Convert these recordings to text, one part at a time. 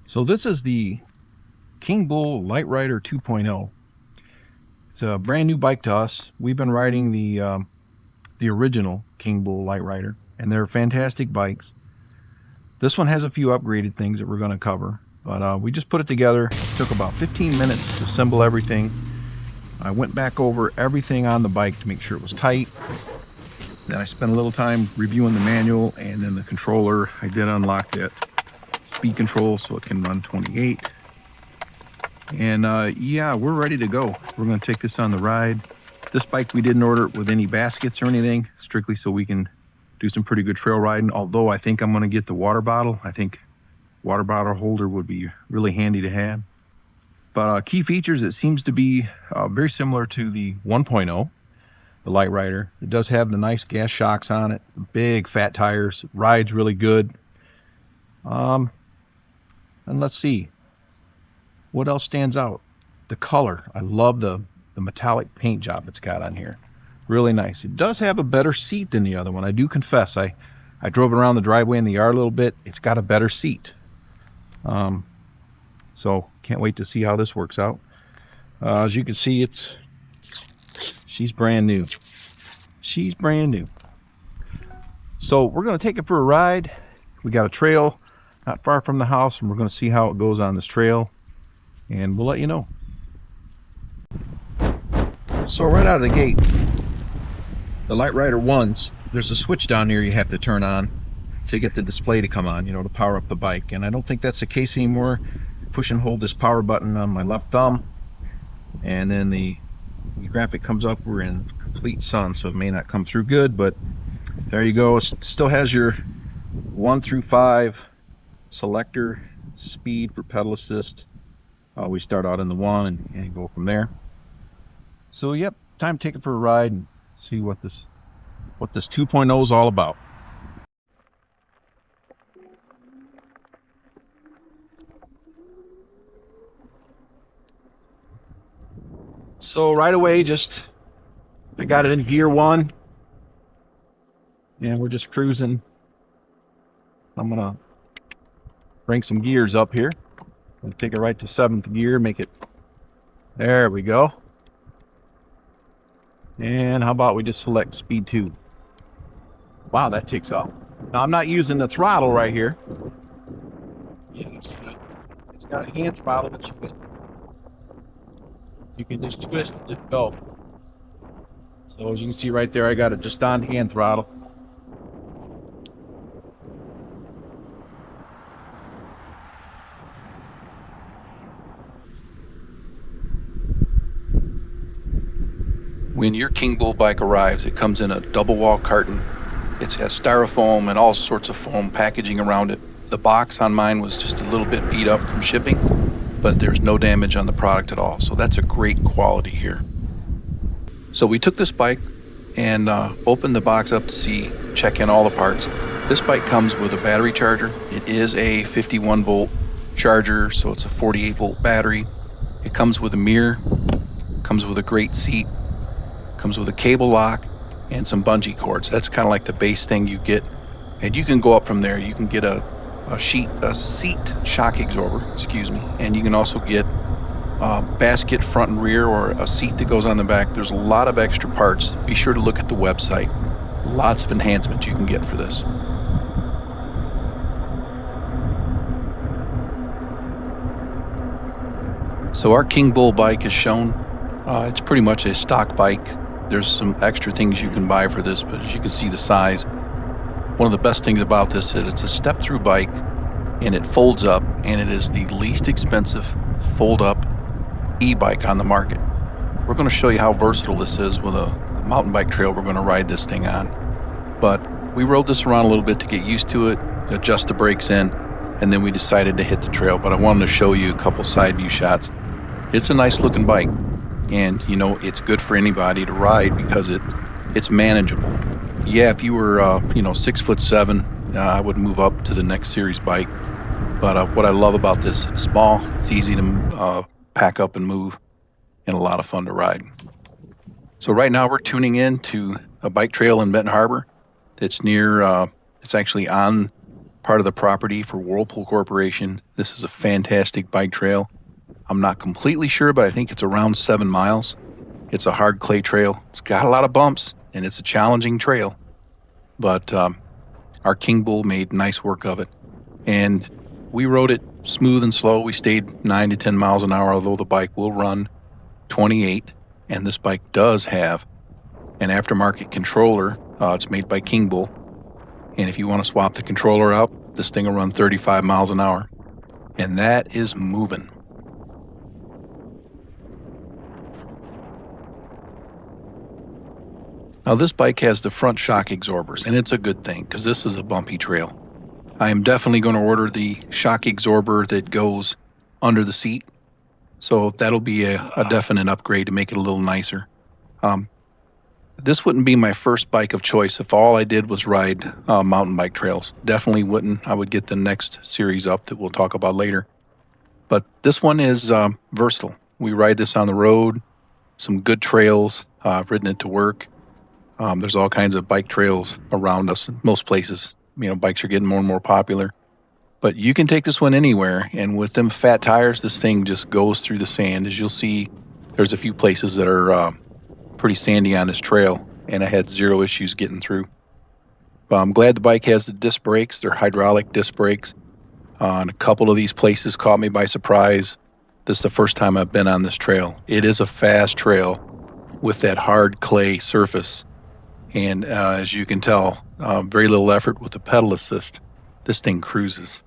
So this is the Kingbull Literider 2.0. It's a brand new bike to us. We've been riding the original Kingbull Literider, and they're fantastic bikes. This one has a few upgraded things that we're going to cover, but we just put it together. It took about 15 minutes to assemble everything. I went back over everything on the bike to make sure it was tight. Then I spent a little time reviewing the manual and then the controller. I did unlock that speed control so it can run 28. And yeah, we're ready to go. We're going to take this on the ride. This bike, we didn't order it with any baskets or anything, strictly so we can do some pretty good trail riding. Although I think I'm going to get the water bottle. I think water bottle holder would be really handy to have. But key features, it seems to be very similar to the 1.0, the Literider. It does have the nice gas shocks on it, big fat tires, rides really good. And let's see, what else stands out? The color. I love the metallic paint job it's got on here. Really nice. It does have a better seat than the other one. I do confess, I drove it around the driveway in the yard a little bit. It's got a better seat. So can't wait to see how this works out. As you can see, she's brand new. She's brand new. So we're going to take it for a ride. We got a trail not far from the house, and we're going to see how it goes on this trail, and we'll let you know. So right out of the gate, the Literider 1s, there's a switch down here you have to turn on to get the display to come on, you know, to power up the bike. And I don't think that's the case anymore. Push and hold this power button on my left thumb, and then the graphic comes up. We're in complete sun, so it may not come through good, but there you go. It still has your 1 through 5 selector, speed for pedal assist. We start out in the 1 and go from there. So yep, time to take it for a ride and see what this 2.0 is all about. So right away, I got it in gear 1, and we're just cruising. I'm gonna bring some gears up here and take it right to 7th gear, make it, there we go. And how about we just select speed 2? Wow, that takes off. Now I'm not using the throttle right here. It's got a hand throttle that you can just twist it go. So as you can see right there, I got it just on hand throttle. When your Kingbull bike arrives, it comes in a double wall carton. It has styrofoam and all sorts of foam packaging around it. The box on mine was just a little bit beat up from shipping, but there's no damage on the product at all. So that's a great quality here. So we took this bike and opened the box up to check in all the parts. This bike comes with a battery charger. It is a 51 volt charger, so it's a 48 volt battery. It comes with a mirror, comes with a great seat, comes with a cable lock and some bungee cords. That's kind of like the base thing you get, and you can go up from there. You can get a seat shock absorber, and you can also get a basket front and rear, or a seat that goes on the back. There's a lot of extra parts. Be sure to look at the website. Lots of enhancements you can get for this. So our Kingbull bike is shown. It's pretty much a stock bike. There's some extra things you can buy for this, but as you can see the size. One of the best things about this is it's a step-through bike, and it folds up, and it is the least expensive fold-up e-bike on the market. We're going to show you how versatile this is with a mountain bike trail we're going to ride this thing on. But we rode this around a little bit to get used to it, adjust the brakes in, and then we decided to hit the trail. But I wanted to show you a couple side view shots. It's a nice looking bike. And, you know, it's good for anybody to ride because it's manageable. Yeah, if you were, 6'7", I would move up to the next series bike. But what I love about this, it's small, it's easy to pack up and move, and a lot of fun to ride. So right now we're tuning in to a bike trail in Benton Harbor. It's near, it's actually on part of the property for Whirlpool Corporation. This is a fantastic bike trail. I'm not completely sure, but I think it's around 7 miles. It's a hard clay trail. It's got a lot of bumps, and it's a challenging trail. But our Kingbull made nice work of it. And we rode it smooth and slow. We stayed 9 to 10 miles an hour, although the bike will run 28. And this bike does have an aftermarket controller. It's made by Kingbull. And if you want to swap the controller out, this thing will run 35 miles an hour. And that is moving. Now this bike has the front shock absorbers, and it's a good thing because this is a bumpy trail. I am definitely going to order the shock absorber that goes under the seat. So that'll be a definite upgrade to make it a little nicer. This wouldn't be my first bike of choice if all I did was ride mountain bike trails. Definitely wouldn't. I would get the next series up that we'll talk about later. But this one is versatile. We ride this on the road, some good trails. I've ridden it to work. There's all kinds of bike trails around us in most places. Bikes are getting more and more popular. But you can take this one anywhere, and with them fat tires, this thing just goes through the sand. As you'll see, there's a few places that are pretty sandy on this trail, and I had zero issues getting through. But I'm glad the bike has the disc brakes. They're hydraulic disc brakes. And a couple of these places caught me by surprise. This is the first time I've been on this trail. It is a fast trail with that hard clay surface. And as you can tell, very little effort with the pedal assist. This thing cruises.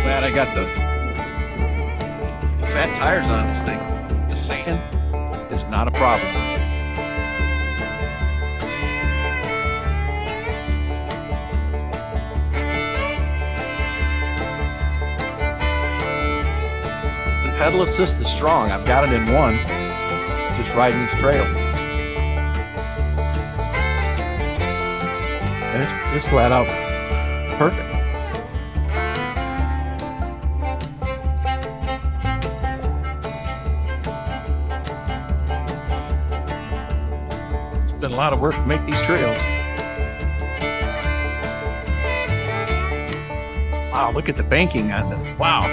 Glad I got the fat tires on this thing. The sand is not a problem. The pedal assist is strong. I've got it in one, just riding these trails. And it's flat out perfect. Done a lot of work to make these trails. Wow, look at the banking on this. Wow.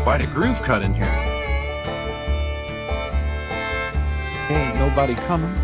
Quite a groove cut in here. Ain't nobody coming.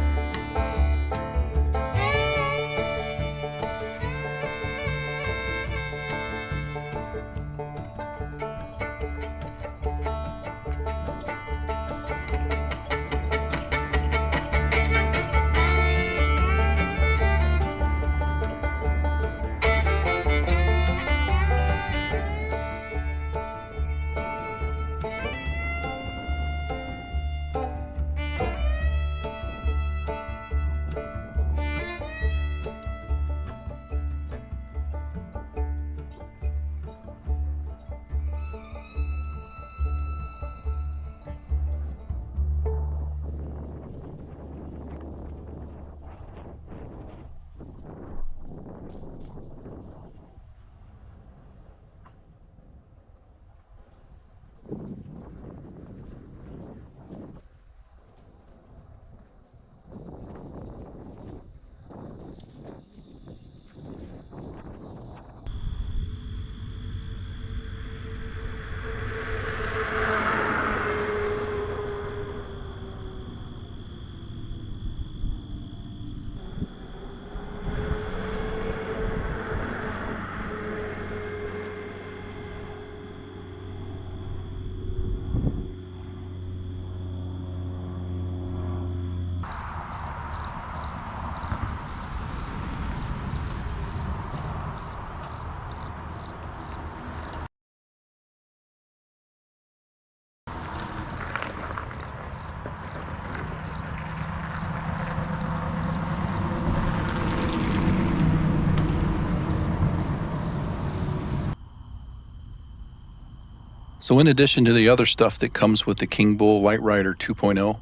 So in addition to the other stuff that comes with the Kingbull Literider 2.0,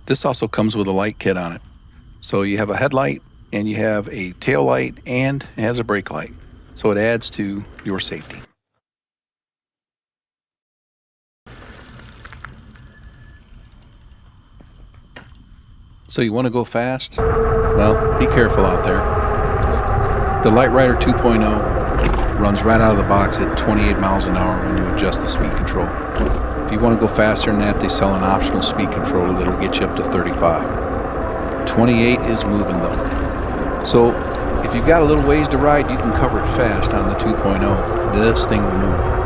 this also comes with a light kit on it. So you have a headlight and you have a tail light and it has a brake light. So it adds to your safety. So you want to go fast? Well, be careful out there. The Literider 2.0 runs right out of the box at 28 miles an hour when you adjust the speed control. If you want to go faster than that, they sell an optional speed controller that'll get you up to 35. 28 is moving though. So if you've got a little ways to ride, you can cover it fast on the 2.0. This thing will move.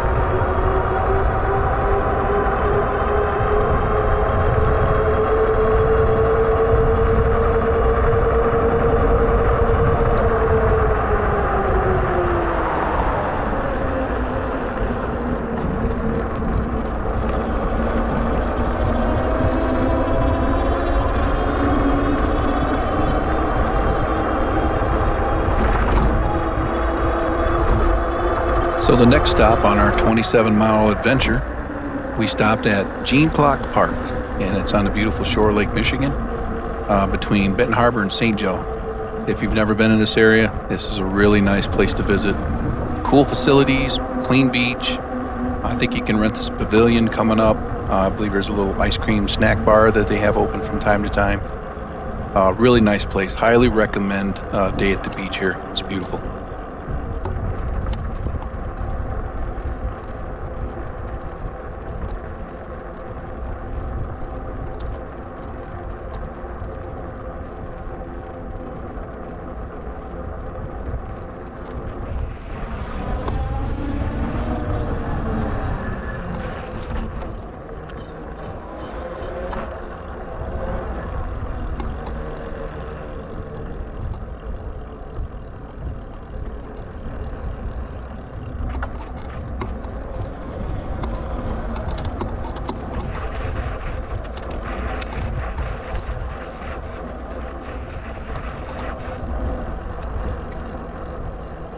So the next stop on our 27-mile adventure, we stopped at Klock Park, and it's on the beautiful shore of Lake Michigan, between Benton Harbor and St. Joe. If you've never been in this area, this is a really nice place to visit. Cool facilities, clean beach. I think you can rent this pavilion coming up. I believe there's a little ice cream snack bar that they have open from time to time. Really nice place. Highly recommend a day at the beach here. It's beautiful.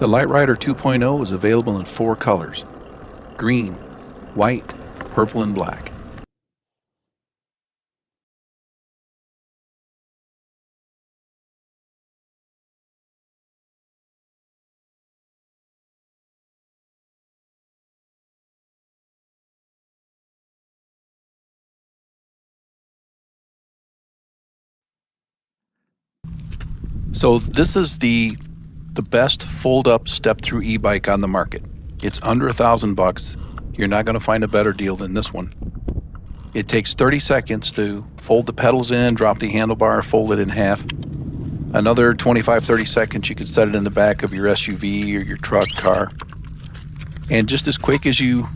The Literider 2.0 is available in 4 colors: green, white, purple, and black. So this is the best fold-up step-through e-bike on the market. It's under $1,000. You're not going to find a better deal than this one. It takes 30 seconds to fold the pedals in, drop the handlebar, fold it in half. Another 25-30 seconds, you can set it in the back of your SUV or your truck, car. And just as quick as you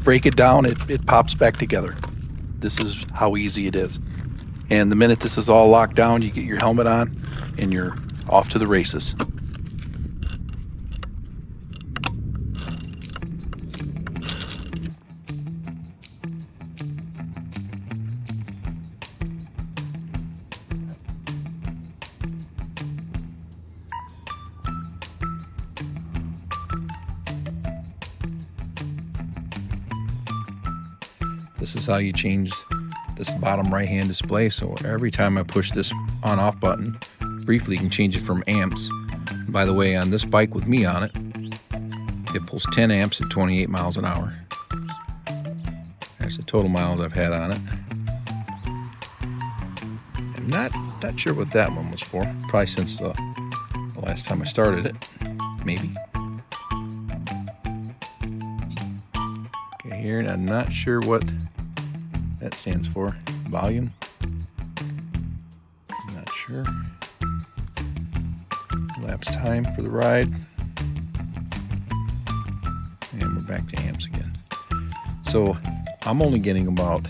break it down, it pops back together. This is how easy it is. And the minute this is all locked down, you get your helmet on and you're off to the races. This is how you change this bottom right hand display. So every time I push this on off button, briefly you can change it from amps. By the way, on this bike with me on it, it pulls 10 amps at 28 miles an hour. That's the total miles I've had on it. I'm not sure what that one was for. Probably since the last time I started it, maybe. Okay, here, and I'm not sure what that stands for. Volume? I'm not sure. Elapsed time for the ride. And we're back to amps again. So I'm only getting about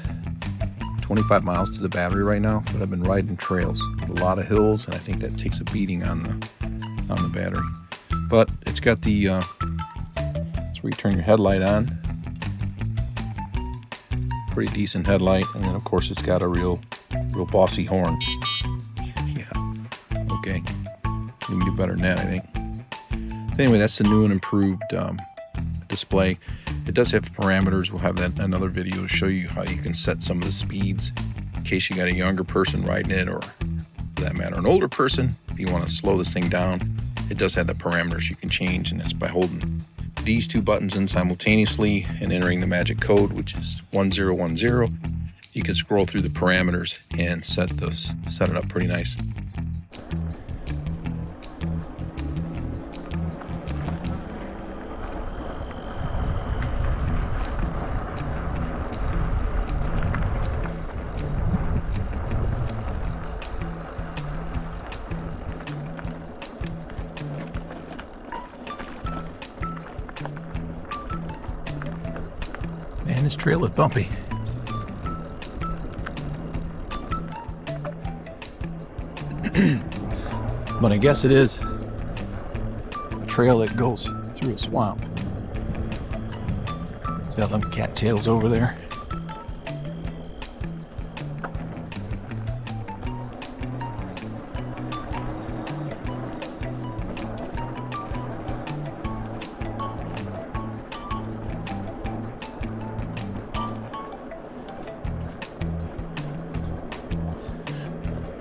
25 miles to the battery right now, but I've been riding trails with a lot of hills, and I think that takes a beating on the battery. But it's got the that's where you turn your headlight on. Pretty decent headlight, and then of course it's got a real bossy horn. Yeah, okay, we can do better than that, I think. So anyway, that's the new and improved display. It does have parameters. We'll have that another video to show you how you can set some of the speeds in case you got a younger person riding it, or for that matter an older person. If you want to slow this thing down, it does have the parameters you can change, and that's by holding these two buttons in simultaneously and entering the magic code, which is 1010. You can scroll through the parameters and set it up pretty nice. Man, this trail is bumpy. But I guess it is a trail that goes through a swamp. Got them cattails over there.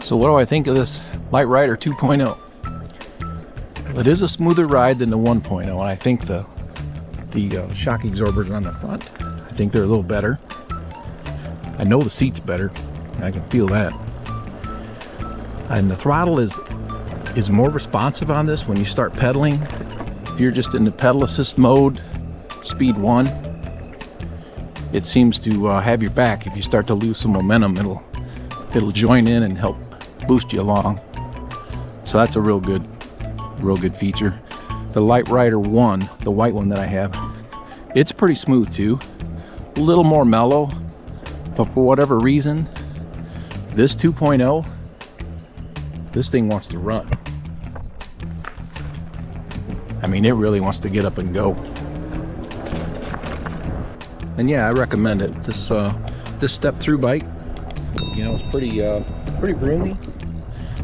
So what do I think of this Literider 2.0? It is a smoother ride than the 1.0, and I think the shock absorbers on the front, I think they're a little better. I know the seat's better. I can feel that. And the throttle is more responsive on this when you start pedaling. If you're just in the pedal assist mode, speed 1, it seems to have your back. If you start to lose some momentum, it'll join in and help boost you along. So that's a real good feature. The Literider 1, the white one that I have, it's pretty smooth too. A little more mellow, but for whatever reason, this 2.0, this thing wants to run. I mean, it really wants to get up and go. And yeah, I recommend it. This step-through bike, you know, it's pretty roomy,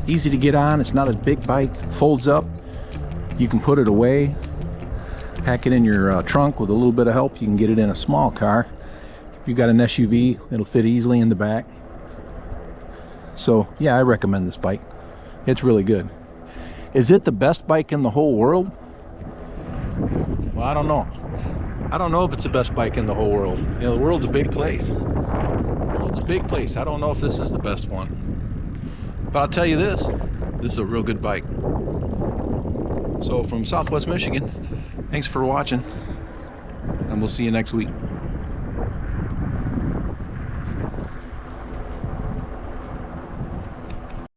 easy to get on. It's not a big bike, folds up. You can put it away, pack it in your trunk with a little bit of help. You can get it in a small car. If you've got an SUV, it'll fit easily in the back. So yeah, I recommend this bike. It's really good. Is it the best bike in the whole world? Well, I don't know. I don't know if it's the best bike in the whole world. You know, the world's a big place. The world's a big place. I don't know if this is the best one. But I'll tell you this is a real good bike. So from Southwest Michigan, thanks for watching, and we'll see you next week.